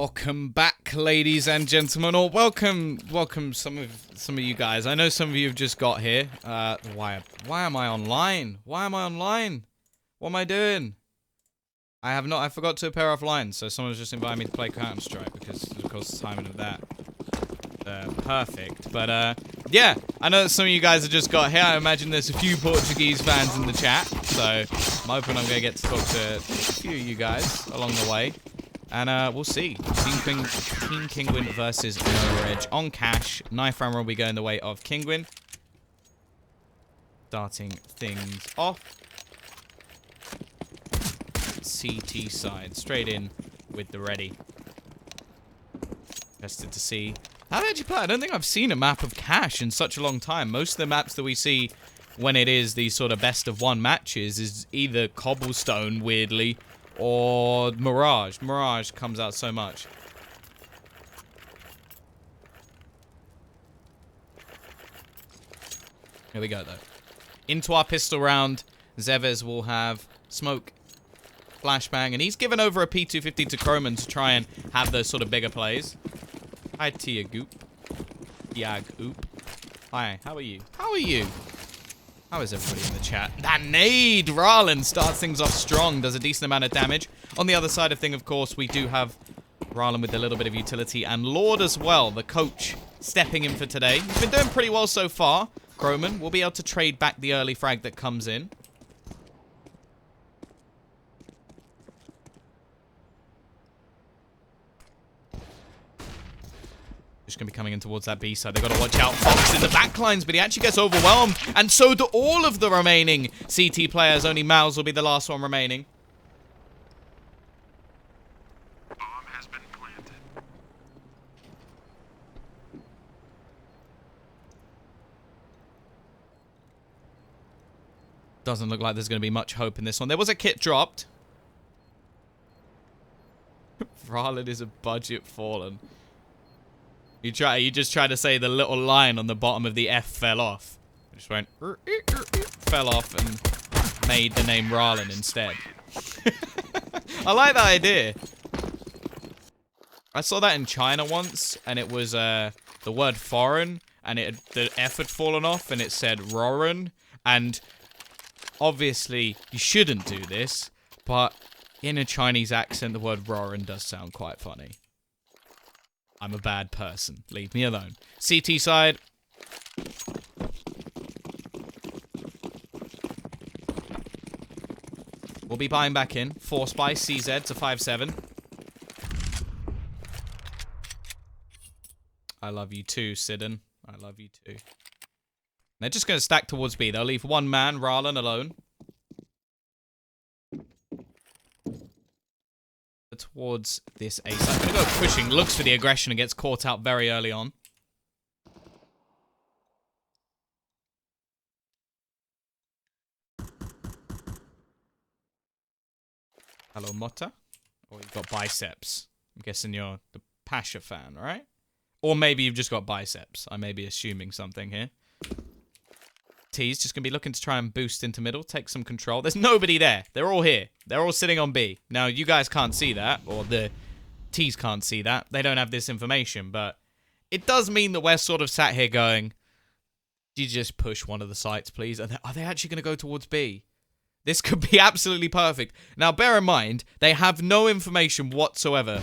Welcome back, ladies and gentlemen, or welcome some of you guys. I know some of you have just got here. Why am I online? Why am I online? What am I doing? I forgot to pair off lines, so someone's just invited me to play Counter-Strike because, of course, the timing of that. Perfect. But, yeah, I know that some of you guys have just got here. I imagine there's a few Portuguese fans in the chat, so I'm hoping I'm going to get to talk to a few of you guys along the way. And we'll see. Team Kinguin versus NOREG on cash. Knife round will be going the way of Kinguin. Starting things off. CT side. Straight in with the ready. Interested to see how they actually play. I don't think I've seen a map of cash in such a long time. Most of the maps that we see when it is these sort of best of one matches is either cobblestone, weirdly, or Mirage. Mirage comes out so much. Here we go, though. Into our pistol round. Zevez will have smoke, flashbang, and he's given over a P250 to Croman to try and have those sort of bigger plays. Hi, Tia Goop. Yag Oop. Hi, how are you? How are you? How is everybody in the chat? That nade! Rarlan starts things off strong, does a decent amount of damage. On the other side of thing, of course, we do have Rarlan with a little bit of utility, and Lord as well, the coach, stepping in for today. He's been doing pretty well so far. Croman will be able to trade back the early frag that comes in. Just going to be coming in towards that B side. They've got to watch out. Fox in the backlines, but he actually gets overwhelmed. And so do all of the remaining CT players. Only Mouse will be the last one remaining. Bomb has been planted. Doesn't look like there's going to be much hope in this one. There was a kit dropped. Rarlan is a budget fallen. You just try to say the little line on the bottom of the F fell off. It just went fell off and made the name Rarlan instead. I like that idea. I saw that in China once, and it was the word foreign, and the F had fallen off, and it said Roran. And obviously, you shouldn't do this, but in a Chinese accent, the word Roran does sound quite funny. I'm a bad person. Leave me alone. CT side. We'll be buying back in. Force by CZ to 5-7. I love you too, Sidon. I love you too. They're just going to stack towards B. They'll leave one man, Rarlan, alone. Towards this A side. I'm going to go pushing. Looks for the aggression and gets caught out very early on. Hello, Motta. Or you've got biceps. I'm guessing you're the Pasha fan, right? Or maybe you've just got biceps. I may be assuming something here. T's just going to be looking to try and boost into middle, take some control. There's nobody there. They're all here. They're all sitting on B. Now, you guys can't see that, or the T's can't see that. They don't have this information, but it does mean that we're sort of sat here going, you just push one of the sites, please? Are they actually going to go towards B? This could be absolutely perfect. Now, bear in mind, they have no information whatsoever,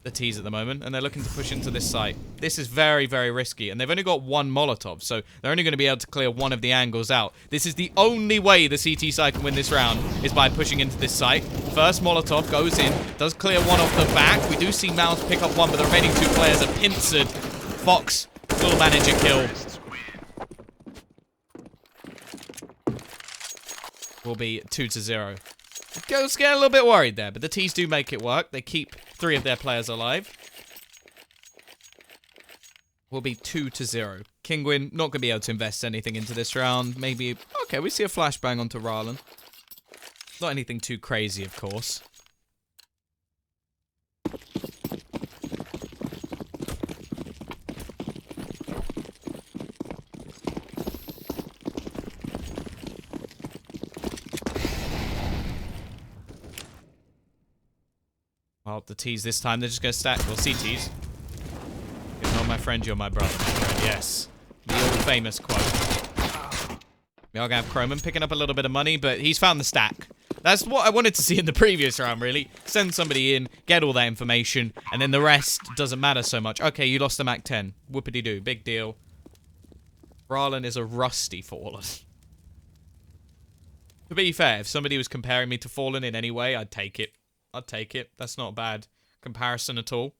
the T's at the moment, and they're looking to push into this site. This is very, very risky, and they've only got one Molotov, so they're only going to be able to clear one of the angles out. This is the only way the CT side can win this round, is by pushing into this site. First Molotov goes in, does clear one off the back. We do see Mouse pick up one, but the remaining two players are pincered. Fox will manage a kill. Will be 2-0. I was getting a little bit worried there, but the T's do make it work. They keep 3 of their players alive. Will be 2-0. Kinguin not going to be able to invest anything into this round. Maybe... Okay, we see a flashbang onto Rarlan. Not anything too crazy, of course. Well, the T's this time, they're just going to stack. Well, CTs. You're not my friend, you're my brother. Yes. The all-famous quote. We are going to have Chroman picking up a little bit of money, but he's found the stack. That's what I wanted to see in the previous round, really. Send somebody in, get all that information, and then the rest doesn't matter so much. Okay, you lost the Mac 10. Whoopity-doo. Big deal. Bralin is a rusty Fallen. To be fair, if somebody was comparing me to Fallen in any way, I'd take it. I'd take it. That's not a bad comparison at all.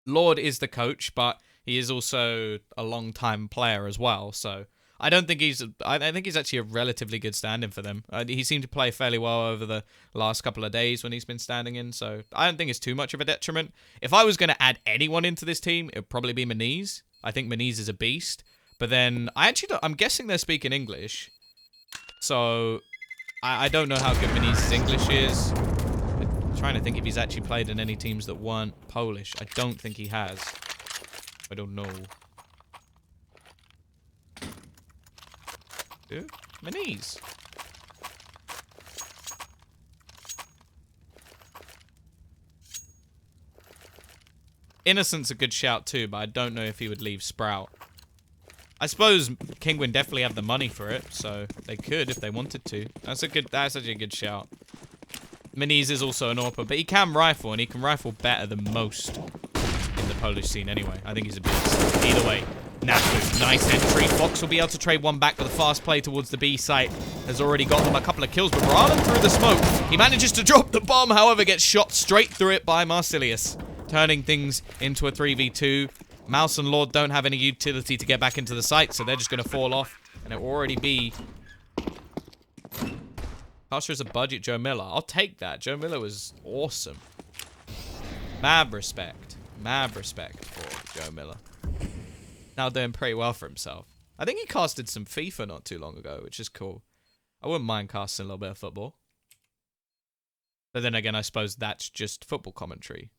Lord is the coach, but he is also a long-time player as well, so I don't think he's... I think he's actually a relatively good stand-in for them. He seemed to play fairly well over the last couple of days when he's been standing in, so I don't think it's too much of a detriment. If I was going to add anyone into this team, it would probably be Maniz. I think Maniz is a beast, but then I'm guessing they're speaking English, so I don't know how good Maniz's English is. I'm trying to think if he's actually played in any teams that weren't Polish. I don't think he has. I don't know. Dude, Maniz. Innocent's a good shout too, but I don't know if he would leave Sprout. I suppose Kinguin definitely have the money for it, so they could if they wanted to. That's actually a good shout. Maniz is also an AWPer, but he can rifle, and he can rifle better than most in the Polish scene anyway. I think he's a beast. Either way, Nafu, nice entry. Fox will be able to trade one back with a fast play towards the B site. Has already got them a couple of kills, but Bralin through the smoke. He manages to drop the bomb, however, gets shot straight through it by Marsilius, turning things into a 3v2. Mouse and Lord don't have any utility to get back into the site, so they're just going to fall off, and it will already be... Caster's a budget Joe Miller. I'll take that. Joe Miller was awesome. Mad respect. Mad respect for Joe Miller. Now doing pretty well for himself. I think he casted some FIFA not too long ago, which is cool. I wouldn't mind casting a little bit of football. But then again, I suppose that's just football commentary.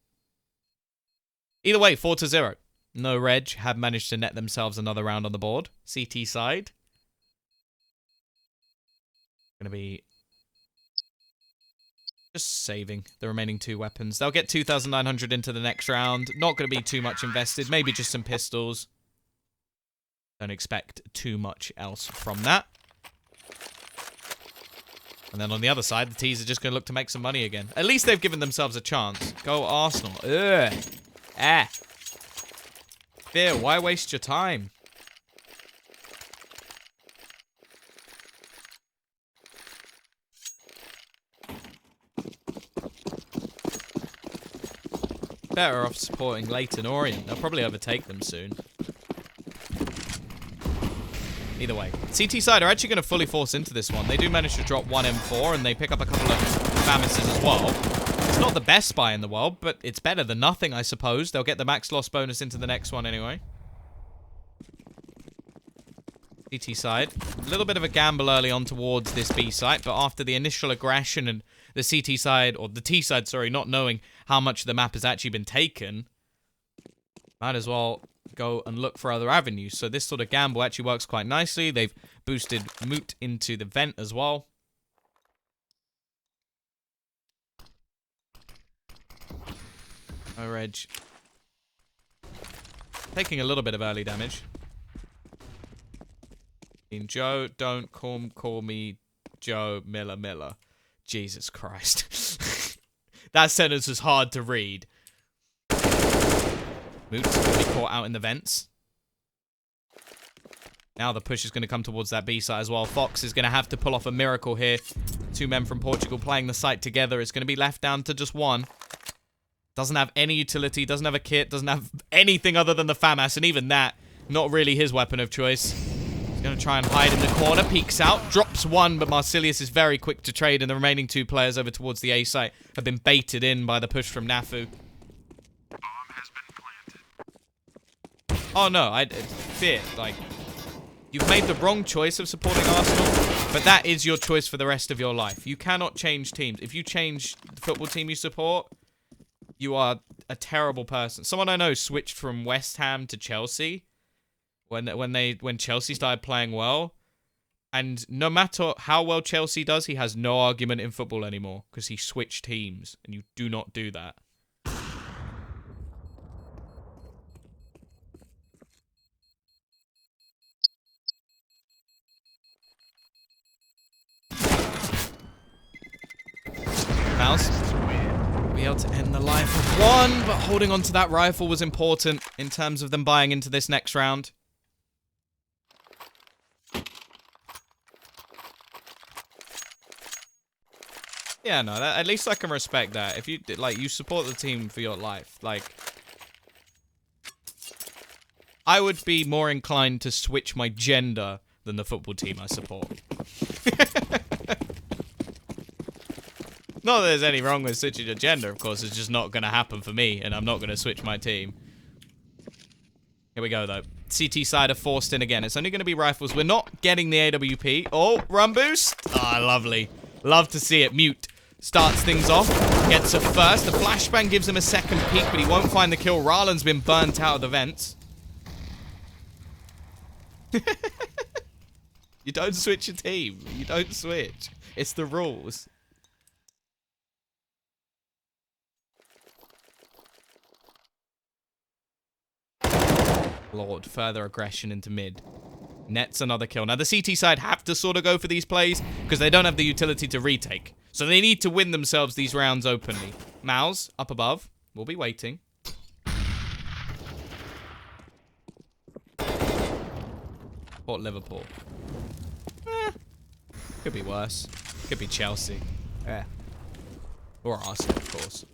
Either way, 4-0. NOREG have managed to net themselves another round on the board. CT side. Gonna be just saving the remaining 2 weapons. They'll get 2,900 into the next round. Not going to be too much invested. Maybe just some pistols. Don't expect too much else from that. And then on the other side, the T's are just going to look to make some money again. At least they've given themselves a chance. Go Arsenal. Ugh. Ah. Fear, why waste your time? Better off supporting Leighton Orient. They'll probably overtake them soon. Either way. CT side are actually going to fully force into this one. They do manage to drop one M4, and they pick up a couple of Famises as well. It's not the best spy in the world, but it's better than nothing, I suppose. They'll get the max loss bonus into the next one anyway. CT side. A little bit of a gamble early on towards this B site, but after the initial aggression and the CT side, or the T side, sorry, not knowing how much of the map has actually been taken, might as well go and look for other avenues. So this sort of gamble actually works quite nicely. They've boosted Moot into the vent as well. NOREG taking a little bit of early damage. Joe, don't call me Joe Miller. Jesus Christ. That sentence was hard to read. Moot's going to be caught out in the vents. Now the push is going to come towards that B site as well. Fox is going to have to pull off a miracle here. 2 men from Portugal playing the site together. It's going to be left down to just one. Doesn't have any utility, doesn't have a kit, doesn't have anything other than the FAMAS, and even that, not really his weapon of choice. He's going to try and hide in the corner, peeks out, drops one, but Marsilius is very quick to trade, and the remaining 2 players over towards the A site have been baited in by the push from Nafu. Bomb has been planted. Oh no, fear, like, you've made the wrong choice of supporting Arsenal, but that is your choice for the rest of your life. You cannot change teams. If you change the football team you support, you are a terrible person. Someone I know switched from West Ham to Chelsea when Chelsea started playing well, And no matter how well Chelsea does, he has no argument in football anymore because he switched teams, and you do not do that. Mouse. Be able to end the life of one, but holding on to that rifle was important in terms of them buying into this next round. Yeah, no, at least I can respect that. If you, like, you support the team for your life, like, I would be more inclined to switch my gender than the football team I support. Not that there's any wrong with switching your gender, of course, it's just not going to happen for me, and I'm not going to switch my team. Here we go, though. CT side are forced in again. It's only going to be rifles. We're not getting the AWP. Oh, run boost. Ah, lovely. Love to see it. Mute. Starts things off, gets a first. The flashbang gives him a second peek, but he won't find the kill. Ralen's been burnt out of the vents. You don't switch your team. You don't switch. It's the rules. Lord, further aggression into mid. Nets another kill. Now, the CT side have to sort of go for these plays because they don't have the utility to retake. So they need to win themselves these rounds openly. Mouse, up above. We'll be waiting. Port Liverpool. Could be worse. Could be Chelsea. Yeah. Or Arsenal, of course.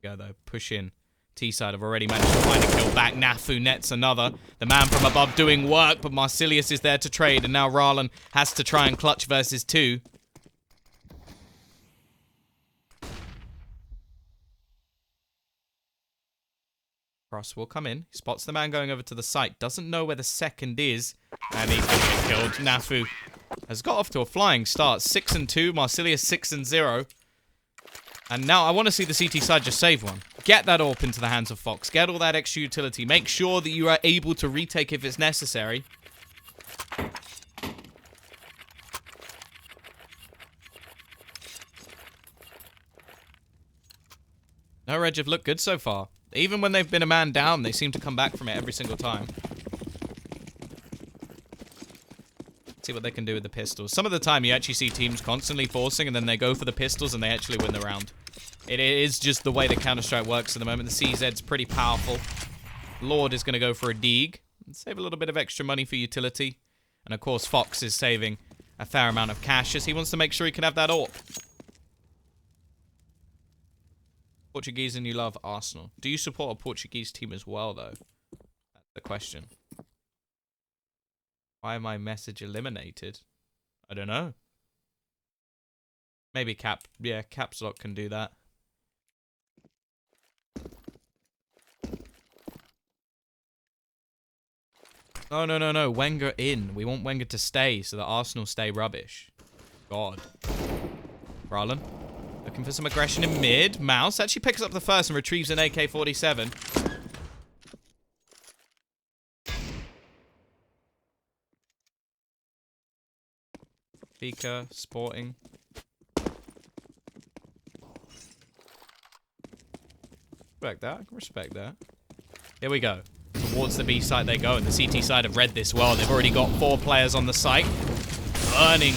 Go, though. Push in. T-side have already managed to find a kill back. Nafu nets another. The man from above doing work, but Marsilius is there to trade, and now Ralen has to try and clutch versus 2. Cross will come in. Spots the man going over to the site. Doesn't know where the second is, and he's going to get killed. Nafu has got off to a flying start. 6-2. Marsilius 6-0. And now I want to see the CT side just save one. Get that AWP into the hands of Fox. Get all that extra utility. Make sure that you are able to retake if it's necessary. NOREG have looked good so far. Even when they've been a man down, they seem to come back from it every single time. See what they can do with the pistols. Some of the time you actually see teams constantly forcing and then they go for the pistols and they actually win the round. It is just the way that Counter-Strike works at the moment. The CZ's pretty powerful. Lord is going to go for a Deeg. Save a little bit of extra money for utility. And of course Fox is saving a fair amount of cash as he wants to make sure he can have that AWP. Portuguese and you love Arsenal. Do you support a Portuguese team as well, though? That's the question. Why my message eliminated? I don't know. Maybe Caps Lock can do that. Oh, no. Wenger in. We want Wenger to stay so that Arsenal stay rubbish. God. Ralen. Looking for some aggression in mid. Mouse actually picks up the first and retrieves an AK-47. Pika, Sporting. Respect that. I can respect that. Here we go. Towards the B site they go, and the CT side have read this well. They've already got 4 players on the site. Burning.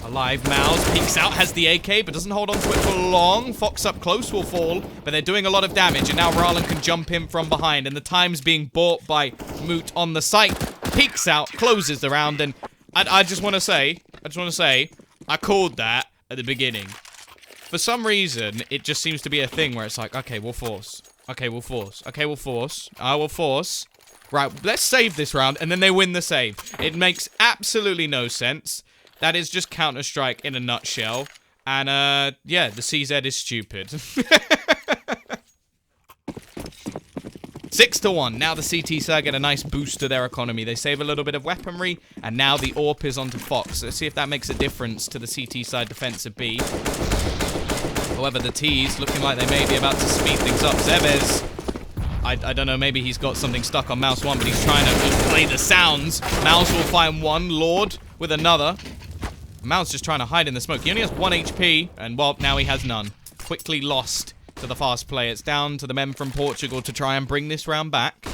Alive, Mouse peeks out, has the AK, but doesn't hold on to it for long. Fox up close will fall, but they're doing a lot of damage, and now Ralen can jump in from behind, and the time's being bought by Moot on the site. Peeks out, closes the round, and I just want to say, I called that at the beginning. For some reason, it just seems to be a thing where it's like, okay, we'll force. Okay, we'll force. Okay, we'll force. I will force. Right, let's save this round, and then they win the save. It makes absolutely no sense. That is just Counter-Strike in a nutshell. And, yeah, the CZ is stupid. 6-1. Now the CT side get a nice boost to their economy. They save a little bit of weaponry, and now the AWP is onto Fox. Let's see if that makes a difference to the CT side defensive B. However, the T's looking like they may be about to speed things up. Zevez. I don't know, maybe he's got something stuck on Mouse 1, but he's trying to just play the sounds. Mouse will find one, Lord with another. Mouse just trying to hide in the smoke. He only has 1 HP, and well, now he has none. Quickly lost to the fast play. It's down to the men from Portugal to try and bring this round back.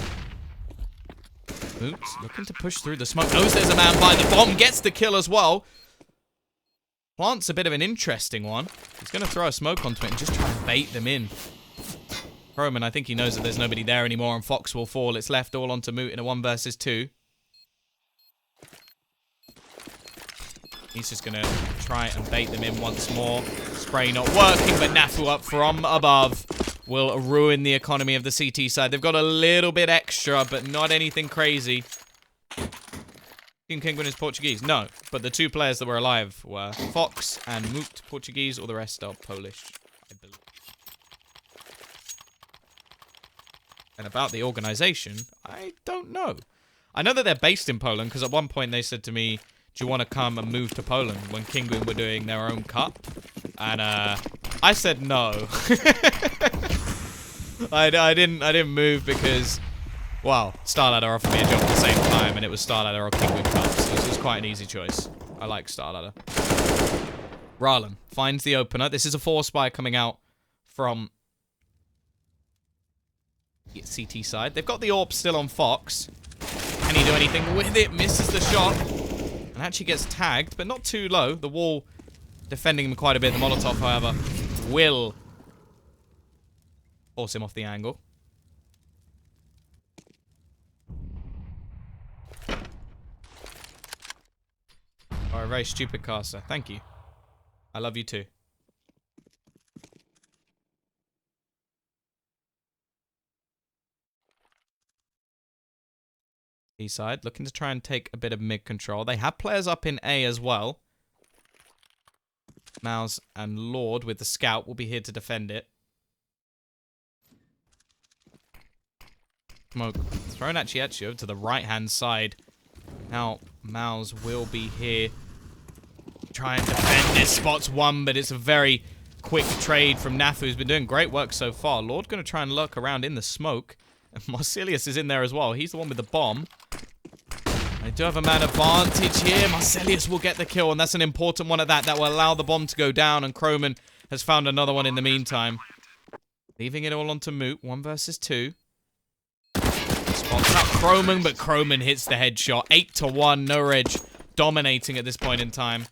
Oops, looking to push through the smoke. Knows there's a man by the bomb, gets the kill as well. Plant's a bit of an interesting one. He's going to throw a smoke onto it and just try and bait them in. Roman, I think he knows that there's nobody there anymore and Fox will fall. It's left all onto Moot in a 1 versus 2. He's just going to try and bait them in once more. Spray not working, but Nafu up from above will ruin the economy of the CT side. They've got a little bit extra, but not anything crazy. Kinguin is Portuguese? No, but the 2 players that were alive were Fox and Moot, Portuguese, or the rest are Polish, I believe. And about the organization, I don't know. I know that they're based in Poland, because at one point they said to me, do you want to come and move to Poland when Kinguin were doing their own cup? And I said no. I didn't move because, well, Starladder offered me a job at the same time, and it was Starladder or Kinguin Cups. So this was quite an easy choice. I like Starladder. Ralen finds the opener. This is a 4-spy coming out from the CT side. They've got the AWP still on Fox. Can he do anything with it? Misses the shot. And actually gets tagged, but not too low. The wall defending him quite a bit. The Molotov, however, will force him off the angle. Oh, a very stupid caster. Thank you. I love you too. B-side, looking to try and take a bit of mid control. They have players up in A as well. Mouse and Lord with the scout will be here to defend it. Smoke thrown actually over to the right-hand side. Now, Mouse will be here. Try and defend this. Spots one, but it's a very quick trade from Nafu, who's been doing great work so far. Lord going to try and lurk around in the smoke. And Marcelius is in there as well. He's the one with the bomb. They do have a man advantage here. Marcelius will get the kill, and that's an important one at that. That will allow the bomb to go down, and Croman has found another one in the meantime. Leaving it all onto Moot. 1 versus 2. Spots up Croman, but Croman hits the headshot. 8-1. NOREG dominating at this point in time.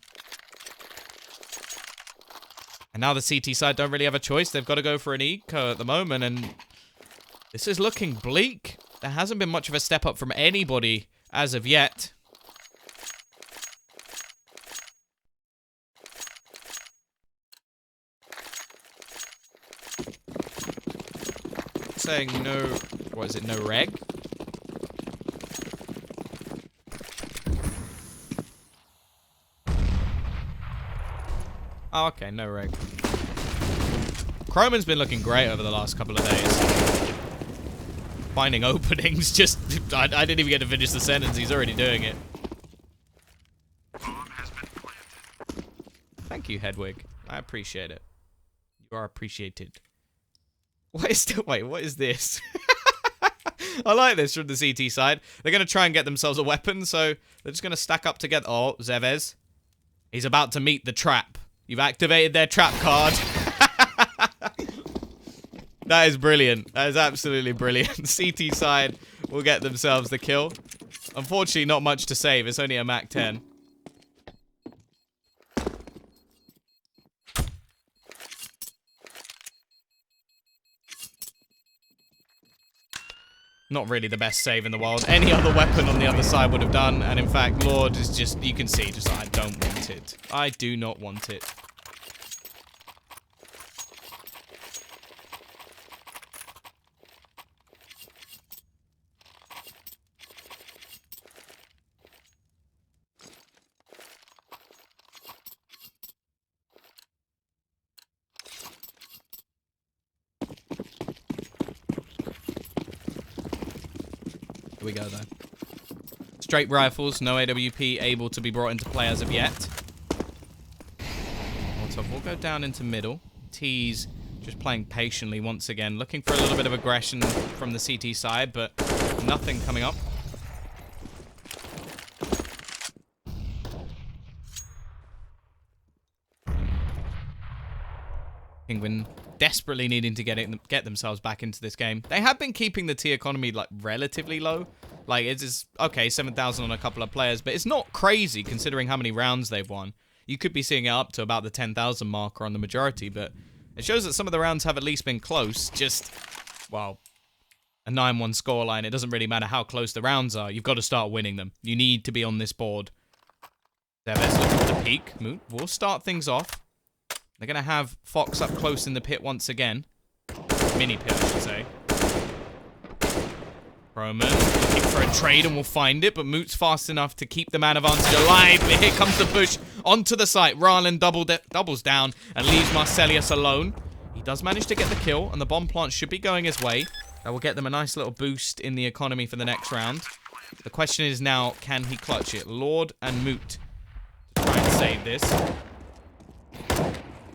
And now the CT side don't really have a choice. They've got to go for an eco at the moment, and this is looking bleak. There hasn't been much of a step up from anybody as of yet. Saying no, what is it, NOREG? Oh, okay, NOREG. Croman's been looking great over the last couple of days. Finding openings, just... I didn't even get to finish the sentence, he's already doing it. Bomb has been planted. Thank you, Hedwig. I appreciate it. You are appreciated. What is... Wait, what is this? I like this from the CT side. They're going to try and get themselves a weapon, so they're just going to stack up together. Oh, Zevez. He's about to meet the trap. You've activated their trap card. That is brilliant. That is absolutely brilliant. CT side will get themselves the kill. Unfortunately, not much to save. It's only a Mac 10. Not really the best save in the world. Any other weapon on the other side would have done. And in fact, Lord is just, you can see, just I don't want it. I do not want it. Here we go, though. Straight rifles, no AWP able to be brought into play as of yet. Molotov will go down into middle. T's Just playing patiently once again. Looking for a little bit of aggression from the CT side, but nothing coming up. Kinguin desperately needing to get themselves back into this game. They have been keeping the T economy like relatively low. Like it is okay, 7,000 on a couple of players, but it's not crazy considering how many rounds they've won. You could be seeing it up to about the 10,000 marker on the majority, but it shows that some of the rounds have at least been close. Just, well, a 9-1 scoreline. It doesn't really matter how close the rounds are. You've got to start winning them. You need to be on this board. Zeves looking for the peak. Moot will start things off. They're going to have Fox up close in the pit once again. Mini pit, I should say. Roman looking for a trade and will find it, but Moot's fast enough to keep the man advantage alive. But here comes the push onto the site. Rylan doubles down and leaves Marcelius alone. He does manage to get the kill, and the bomb plant should be going his way. That will get them a nice little boost in the economy for the next round. The question is now, can he clutch it? Lord and Moot to try and save this.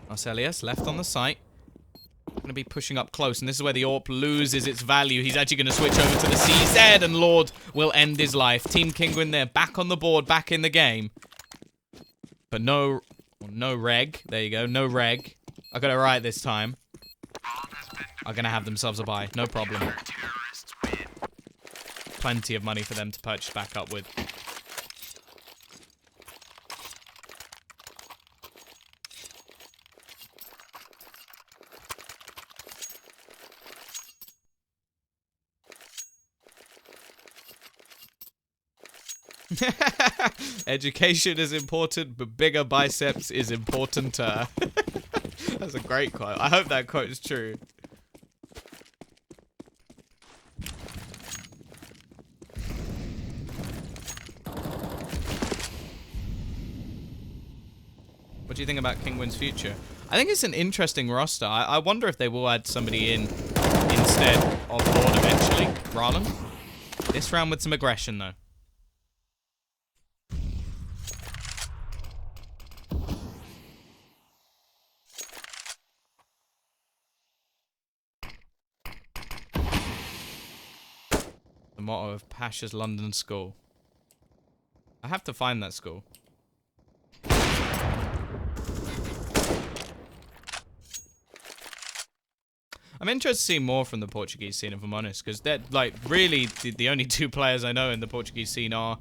Marcelius left on the site. Going to be pushing up close, and this is where the AWP loses its value. He's actually going to switch over to the CZ, and Lord will end his life. Team Kinguin there, back on the board, back in the game. But no reg. There you go, no reg. I got it right this time. Are going to have themselves a buy, no problem. Plenty of money for them to purchase back up with. Education is important, but bigger biceps is importanter. That's a great quote. I hope that quote is true. What do you think about Kinguin's future? I think it's an interesting roster. I wonder if they will add somebody in instead of Lord eventually. Rallen. This round with some aggression, though. The motto of Pasha's London School. I have to find that school. I'm interested to see more from the Portuguese scene, if I'm honest, because they're, like, really the only two players I know in the Portuguese scene are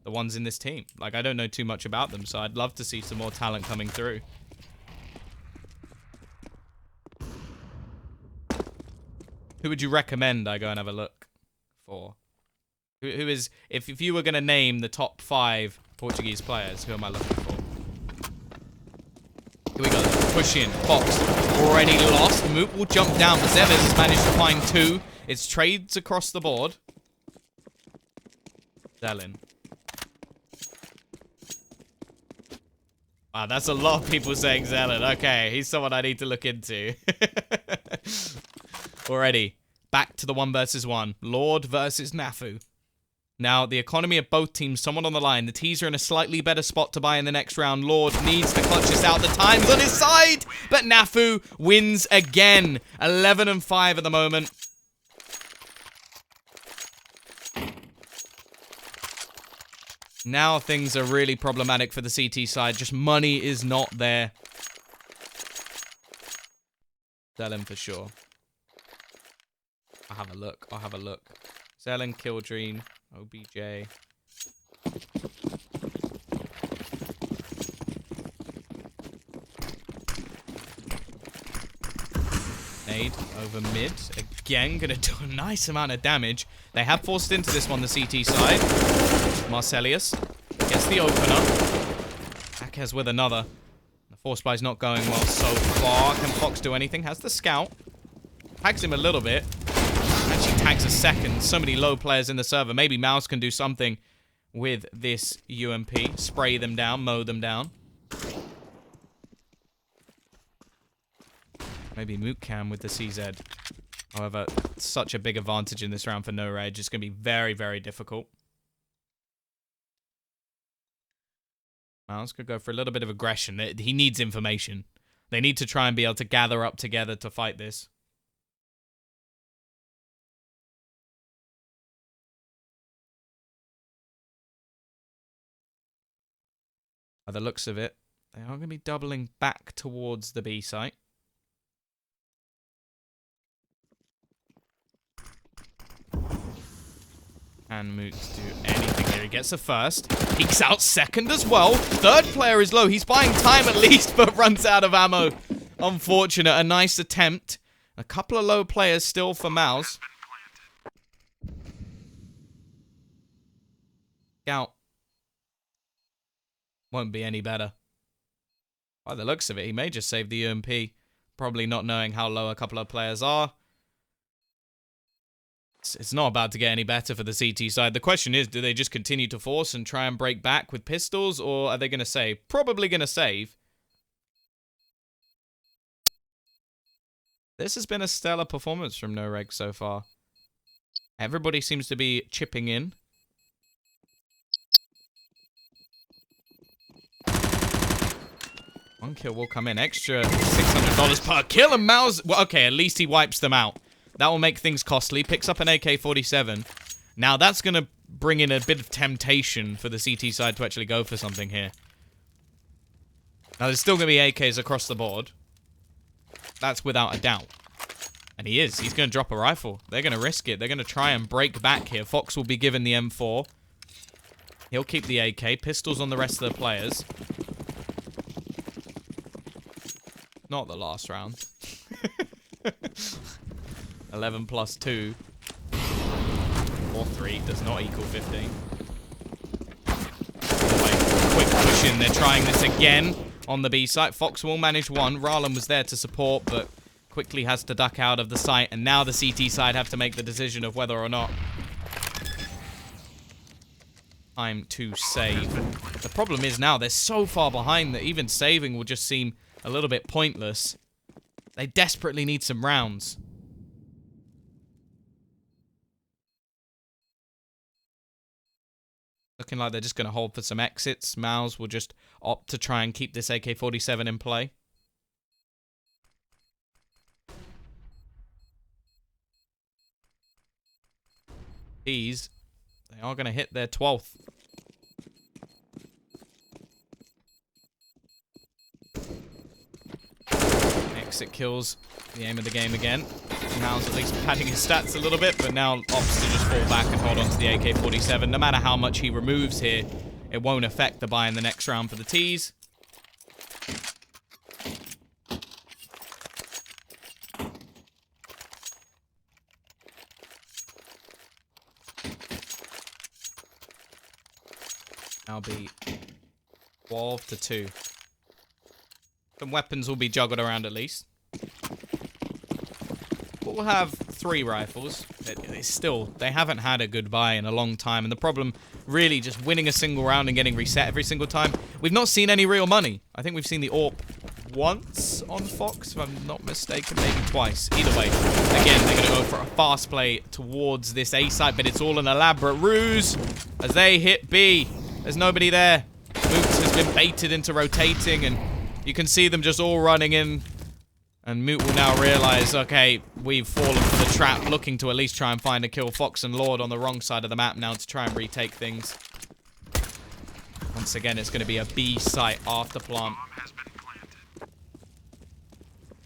the ones in this team. Like, I don't know too much about them, so I'd love to see some more talent coming through. Who would you recommend I go and have a look for? Who is, if you were going to name the top 5 Portuguese players, who am I looking for? Here we go. Push in. Fox already lost. Moot will jump down, but Zeves has managed to find 2. It's trades across the board. Zelen. Wow, that's a lot of people saying Zelen. Okay, he's someone I need to look into. Already. Back to the 1 versus 1. Lord versus Nafu. Now, the economy of both teams, someone on the line. The T's are in a slightly better spot to buy in the next round. Lord needs to clutch this out. The time's on his side, but Nafu wins again. 11-5 at the moment. Now things are really problematic for the CT side. Just money is not there. Sell him for sure. I'll have a look. I'll have a look. Zelen, Killdream, OBJ. Nade over mid. Again, gonna do a nice amount of damage. They have forced into this one, the CT side. Marcelius gets the opener. Akez with another. The force buy's not going well so far. Can Fox do anything? Has the scout. Tags him a little bit. Actually tags a second. So many low players in the server. Maybe Mouse can do something with this UMP. Spray them down, mow them down. Maybe Moot can with the CZ. However, such a big advantage in this round for NOREG. It's going to be very, very difficult. Mouse could go for a little bit of aggression. He needs information. They need to try and be able to gather up together to fight this. By the looks of it, they are going to be doubling back towards the B site. Can Moot do anything here? He gets a first. Peeks out second as well. Third player is low. He's buying time at least, but runs out of ammo. Unfortunate. A nice attempt. A couple of low players still for Mouse. Scout. Won't be any better. By the looks of it, he may just save the UMP. Probably not knowing how low a couple of players are. It's not about to get any better for the CT side. The question is, do they just continue to force and try and break back with pistols, or are they going to save? Probably going to save. This has been a stellar performance from NOREG so far. Everybody seems to be chipping in. One kill will come in. Extra $600 per kill, and Mao's... Well, okay, at least he wipes them out. That will make things costly. Picks up an AK-47. Now, that's going to bring in a bit of temptation for the CT side to actually go for something here. Now, there's still going to be AKs across the board. That's without a doubt. And he is. He's going to drop a rifle. They're going to risk it. They're going to try and break back here. Fox will be given the M4. He'll keep the AK. Pistols on the rest of the players. Not the last round. 11 plus 2. Or 3 does not equal 15. Quick push in. They're trying this again on the B site. Fox will manage one. Rarlan was there to support, but quickly has to duck out of the site. And now the CT side have to make the decision of whether or not time to save. The problem is now they're so far behind that even saving will just seem a little bit pointless. They desperately need some rounds. Looking like they're just going to hold for some exits. Mouse will just opt to try and keep this AK-47 in play. They are going to hit their 12th. Exit kills the aim of the game again. Mouse at least padding his stats a little bit, but now opts to just fall back and hold on to the AK-47. No matter how much he removes here, it won't affect the buy in the next round for the T's. Now be 12 to 2. Some weapons will be juggled around at least. We'll have 3 rifles. It's still, they haven't had a good buy in a long time. And the problem, really, just winning a single round and getting reset every single time. We've not seen any real money. I think we've seen the AWP once on Fox, if I'm not mistaken, maybe twice. Either way, again, they're going to go for a fast play towards this A site, but it's all an elaborate ruse as they hit B. There's nobody there. Moots has been baited into rotating, and you can see them just all running in. And Moot will now realize, okay, we've fallen for the trap, looking to at least try and find a kill. Fox and Lord on the wrong side of the map now to try and retake things. Once again, it's going to be a B site after plant.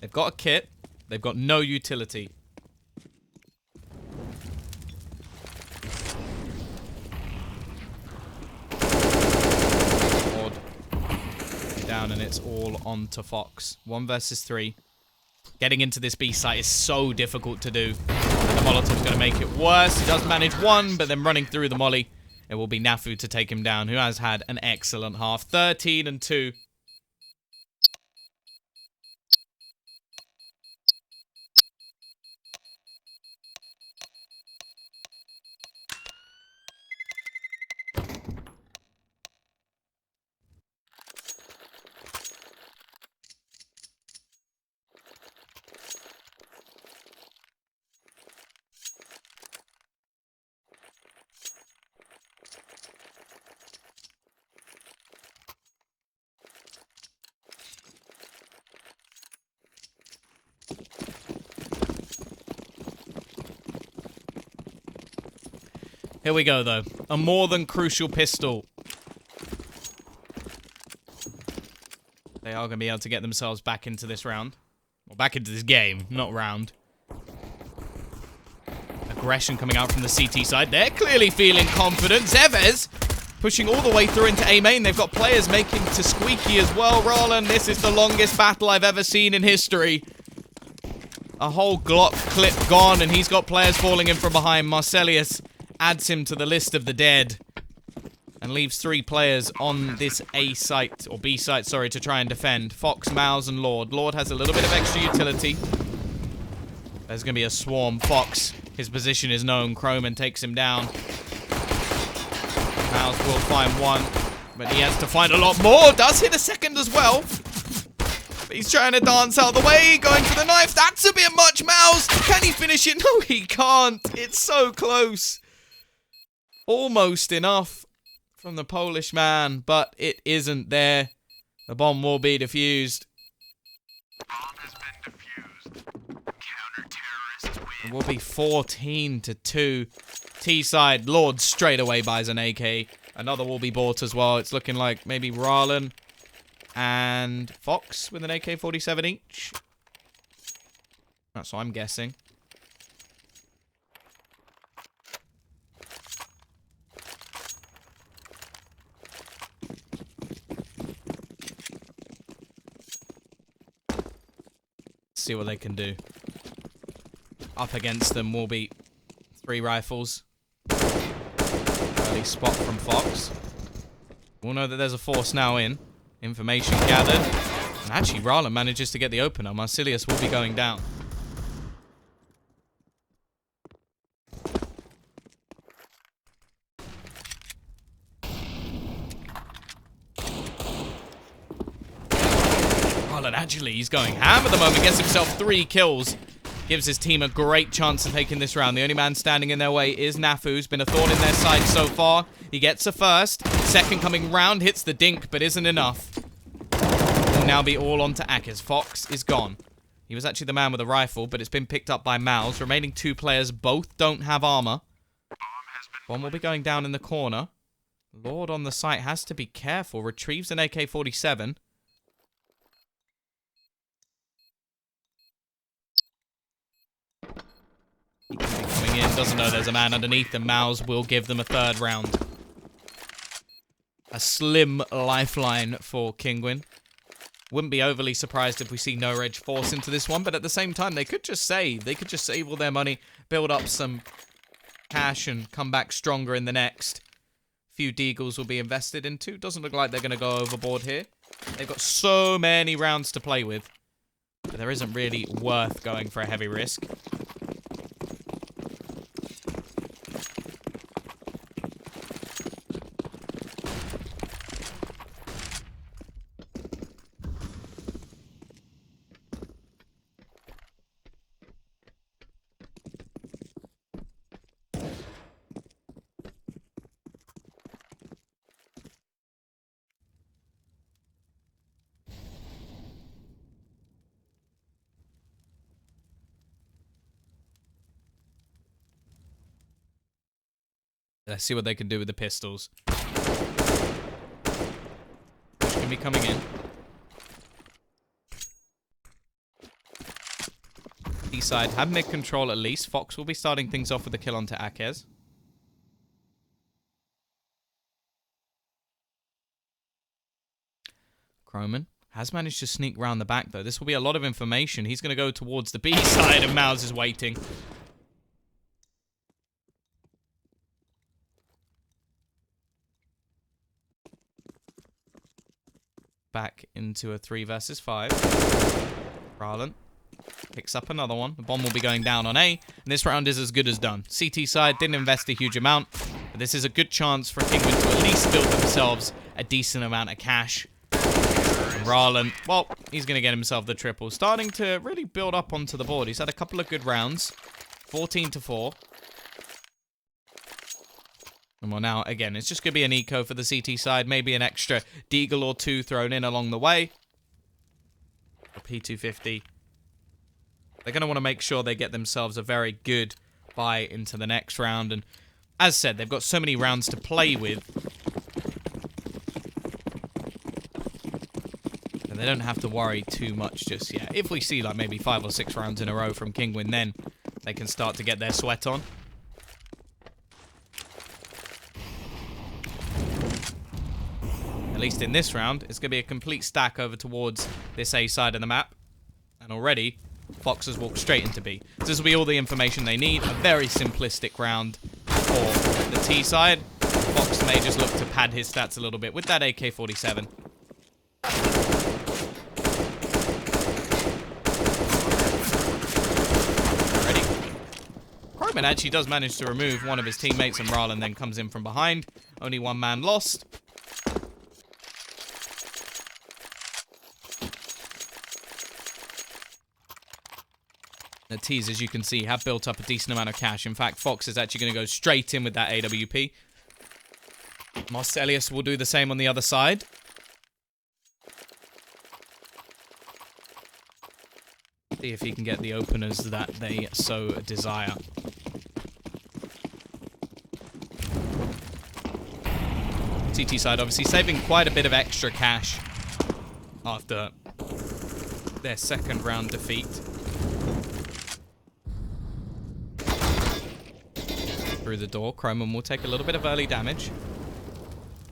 They've got a kit. They've got no utility. Lord down, and it's all on to Fox. 1 versus 3. Getting into this B site is so difficult to do. And the Molotov's going to make it worse. He does manage one, but then running through the molly, it will be Nafu to take him down, who has had an excellent half. 13 and 2. Here we go, though. A more than crucial pistol. They are going to be able to get themselves back into this round. Or back into this game, not round. Aggression coming out from the CT side. They're clearly feeling confident. Zevez pushing all the way through into A main. They've got players making to squeaky as well. Roland, this is the longest battle I've ever seen in history. A whole Glock clip gone, and he's got players falling in from behind. Marcelius adds him to the list of the dead and leaves 3 players on this A site, or B site, sorry, to try and defend. Fox, Mouse, and Lord. Lord has a little bit of extra utility. There's going to be a swarm. Fox, his position is known. Croman takes him down. Mouse will find one, but he has to find a lot more. Does hit a second as well. But he's trying to dance out of the way, going for the knife. That's a bit much, Mouse. Can he finish it? No, he can't. It's so close. Almost enough from the Polish man, but it isn't there. The bomb will be defused. Bomb has been defused. Counter-terrorists win. It will be 14-2. T-side, Lord straight away buys an AK. Another will be bought as well. It's looking like maybe Rallen and Fox with an AK-47 each. That's what I'm guessing. See what they can do. Up against them will be 3 rifles. Early spot from Fox. We'll know that there's a force now in. Information gathered. And actually, Rala manages to get the opener. Marcelius will be going down. And actually, he's going ham at the moment. Gets himself 3 kills. Gives his team a great chance of taking this round. The only man standing in their way is Nafu, who's been a thorn in their side so far. He gets a first. Second coming round, hits the dink, but isn't enough. Will now be all on to Akers. Fox is gone. He was actually the man with a rifle, but it's been picked up by Mouse. Remaining 2 players, both don't have armor. One will be going down in the corner. Lord on the site has to be careful. Retrieves an AK-47. He can be coming in, doesn't know there's a man underneath, and Mouse will give them a 3rd round. A slim lifeline for Kinguin. Wouldn't be overly surprised if we see NOREG force into this one, but at the same time, they could just save. They could just save all their money, build up some cash, and come back stronger in the next. Few Deagles will be invested into. Doesn't look like they're going to go overboard here. They've got so many rounds to play with. But there isn't really worth going for a heavy risk. Let's see what they can do with the pistols. Which can be coming in. B-side have mid control at least. Fox will be starting things off with a kill onto Akez. Croman has managed to sneak round the back though. This will be a lot of information. He's going to go towards the B side and Mouse is waiting. Back into a 3 versus 5. Rallen picks up another one. The bomb will be going down on A. And this round is as good as done. CT side didn't invest a huge amount. But this is a good chance for Kinguin to at least build themselves a decent amount of cash. And Rallen, well, he's going to get himself the triple. Starting to really build up onto the board. He's had a couple of good rounds. 14-4. And well, now, again, it's just going to be an eco for the CT side. Maybe an extra Deagle or 2 thrown in along the way. A P250. They're going to want to make sure they get themselves a very good buy into the next round. And as said, they've got so many rounds to play with. And they don't have to worry too much just yet. If we see like maybe 5 or 6 rounds in a row from Kinguin, then they can start to get their sweat on. At least in this round, it's going to be a complete stack over towards this A side of the map. And already, Fox has walked straight into B. So this will be all the information they need. A very simplistic round for the T side. Fox may just look to pad his stats a little bit with that AK-47. Crowman actually does manage to remove one of his teammates, and Rallen then comes in from behind. Only one man lost. The T's, as you can see, have built up a decent amount of cash. In fact, Fox is actually going to go straight in with that AWP. Marcelius will do the same on the other side. See if he can get the openers that they so desire. CT side obviously saving quite a bit of extra cash after their second round defeat. Through the door, Chroman will take a little bit of early damage.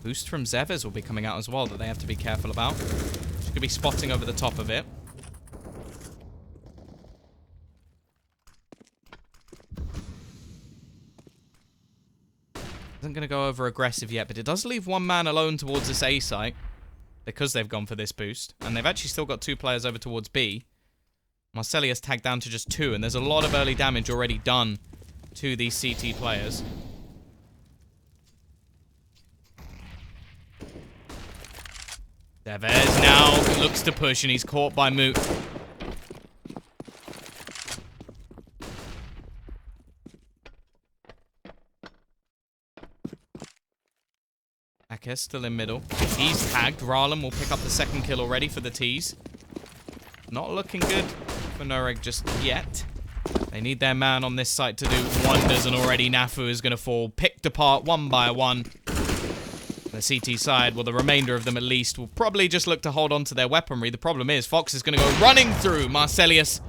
Boost from Zevers will be coming out as well that they have to be careful about. She could be spotting over the top of it. Isn't going to go over aggressive yet, but it does leave one man alone towards this A site because they've gone for this boost. And they've actually still got 2 players over towards B. Marcelius tagged down to just 2, and there's a lot of early damage already done to these CT players. Zevers now looks to push, and he's caught by Moot. Akes still in middle. He's tagged. Rallen will pick up the second kill already for the T's. Not looking good for NOREG just yet. They need their man on this site to do wonders, and already Nafu is going to fall, picked apart one by one. The CT side, well, the remainder of them at least, will probably just look to hold on to their weaponry. The problem is Fox is going to go running through. Marcelius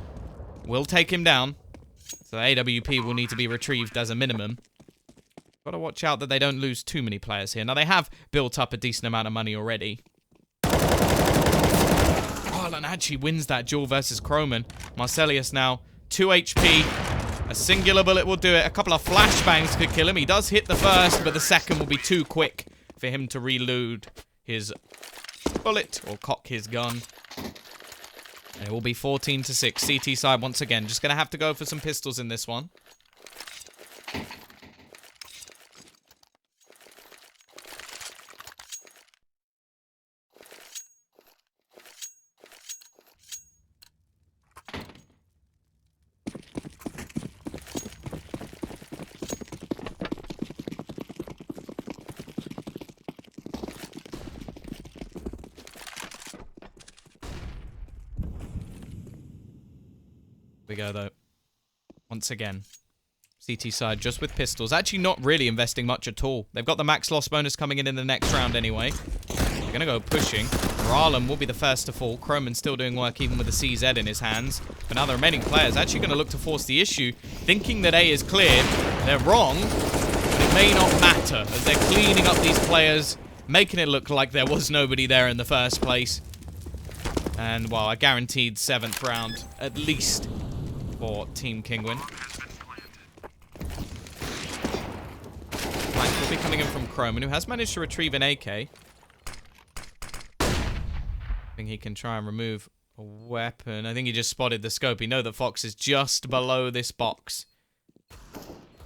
will take him down. So AWP will need to be retrieved as a minimum. Got to watch out that they don't lose too many players here. Now, they have built up a decent amount of money already. Rallen actually wins that duel versus Chroman. Marcelius now 2 HP. A singular bullet will do it. A couple of flashbangs could kill him. He does hit the first, but the second will be too quick for him to reload his bullet or cock his gun. And it will be 14-6. CT side once again. Just going to have to go for some pistols in this one. We go though. Once again. CT side just with pistols. Actually not really investing much at all. They've got the max loss bonus coming in the next round anyway. They're going to go pushing. Rallen will be the first to fall. Chroman still doing work even with the CZ in his hands. But now the remaining players actually going to look to force the issue. Thinking that A is clear. They're wrong. But it may not matter as they're cleaning up these players. Making it look like there was nobody there in the first place. And, well, a guaranteed 7th round. At least for Team Kinguin. Flank will be coming in from Chroman, who has managed to retrieve an AK. I think he can try and remove a weapon. I think he just spotted the scope. He knows that Fox is just below this box.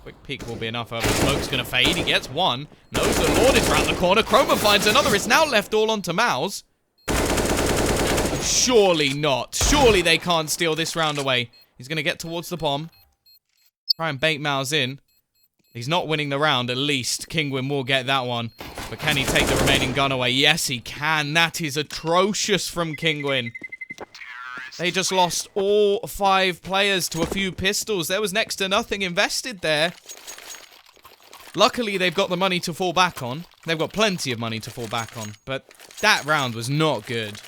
Quick peek will be enough. The smoke's going to fade. He gets one. Knows the Lord is round the corner. Chroman finds another. It's now left all onto Mouse. Surely not. Surely they can't steal this round away. He's going to get towards the bomb. Try and bait Mouse in. He's not winning the round, at least. Kinguin will get that one. But can he take the remaining gun away? Yes, he can. That is atrocious from Kinguin. They just lost all 5 players to a few pistols. There was next to nothing invested there. Luckily, they've got the money to fall back on. They've got plenty of money to fall back on. But that round was not good.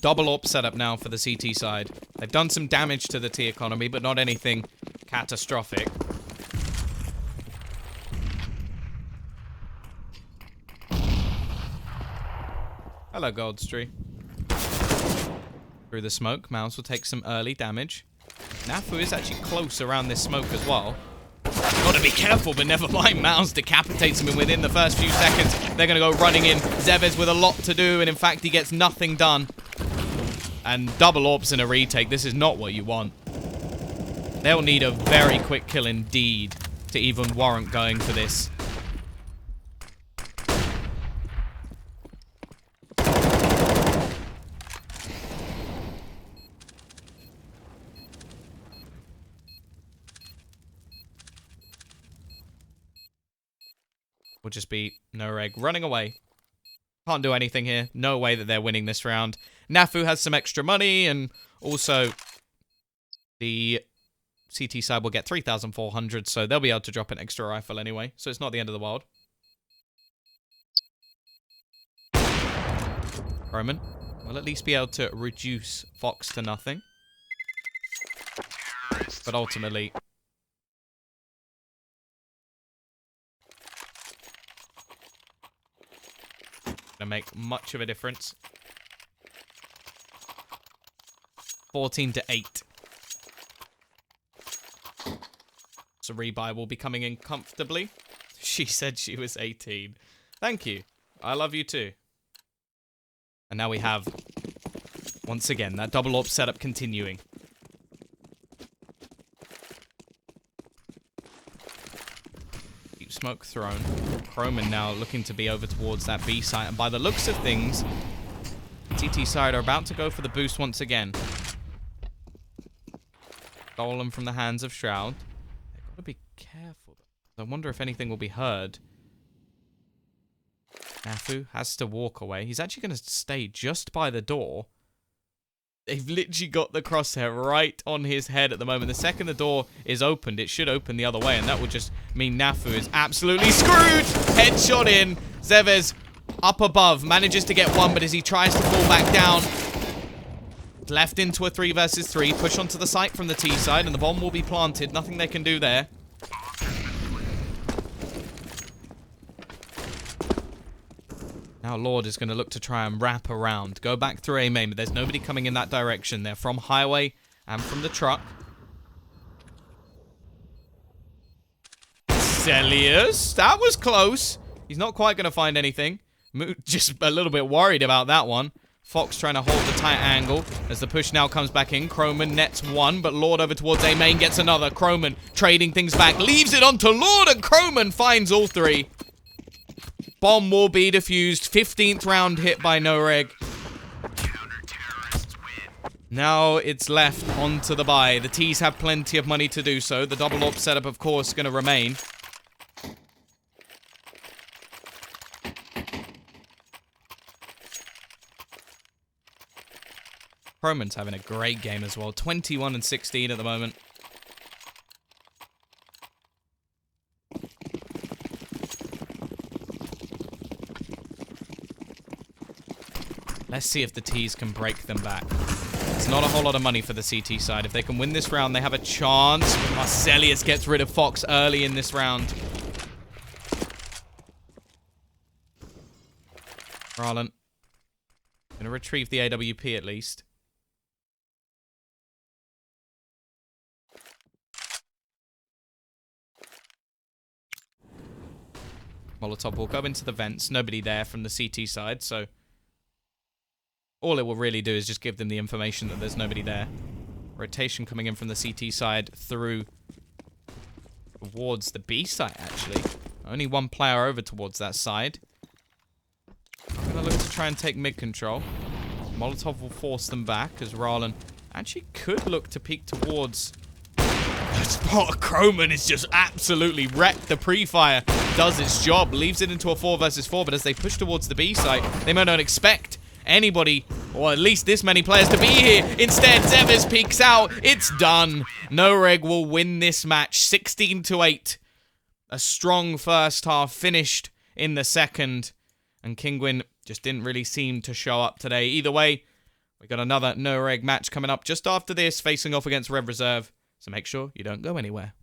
Double AWP setup now for the CT side. They've done some damage to the T economy, but not anything catastrophic. Hello, Goldstree. Through the smoke, Mouse will take some early damage. Nafu is actually close around this smoke as well. Gotta be careful, but never mind. Mouse decapitates him within the first few seconds. They're gonna go running in. Zevez with a lot to do, and in fact, he gets nothing done. And double AWPs in a retake. This is not what you want. They'll need a very quick kill indeed to even warrant going for this. Will just be NOREG running away. Can't do anything here. No way that they're winning this round. Nafu has some extra money, and also the CT side will get 3,400, so they'll be able to drop an extra rifle anyway, so it's not the end of the world. Roman will at least be able to reduce Fox to nothing. But ultimately, gonna make much of a difference. 14-8. So rebuy will be coming in comfortably. She said she was 18. Thank you. I love you too. And now we have, once again, that double AWP setup continuing. Deep smoke thrown. Croman now looking to be over towards that B site. And by the looks of things, TT side are about to go for the boost once again. Stolen from the hands of Shroud. They've got to be careful. I wonder if anything will be heard. Nafu has to walk away. He's actually going to stay just by the door. They've literally got the crosshair right on his head at the moment. The second the door is opened, it should open the other way, and that would just mean Nafu is absolutely screwed. Headshot in. Zevez up above. Manages to get one, but as he tries to fall back down, left into a 3 versus 3. Push onto the site from the T side, and the bomb will be planted. Nothing they can do there. Now Lord is going to look to try and wrap around. Go back through A main, but there's nobody coming in that direction. They're from highway and from the truck. Celius. That was close. He's not quite going to find anything. Just a little bit worried about that one. Fox trying to hold the tight angle as the push now comes back in. Croman nets one, but Lord over towards A main gets another. Croman trading things back, leaves it onto Lord, and Croman finds all 3. Bomb will be defused. 15th round hit by NOREG. Now it's left onto the buy. The T's have plenty of money to do so. The double AWP setup, of course, going to remain. Croman's having a great game as well. 21-16 at the moment. Let's see if the T's can break them back. It's not a whole lot of money for the CT side. If they can win this round, they have a chance. Marcelius gets rid of Fox early in this round. Rarlan. Gonna retrieve the AWP at least. Molotov will go into the vents. Nobody there from the CT side, so all it will really do is just give them the information that there's nobody there. Rotation coming in from the CT side through towards the B site, actually. Only one player over towards that side. I'm going to look to try and take mid control. Molotov will force them back as Rarlan actually could look to peek towards Spot Croman is just absolutely wrecked. The pre-fire does its job, leaves it into a 4 versus 4, but as they push towards the B site, they might not expect anybody, or at least this many players, to be here. Instead, Zevers peeks out. It's done. NOREG will win this match 16-8. A strong first half finished in the second, and Kinguin just didn't really seem to show up today. Either way, we got another NOREG match coming up just after this, facing off against Rev Reserve. So make sure you don't go anywhere.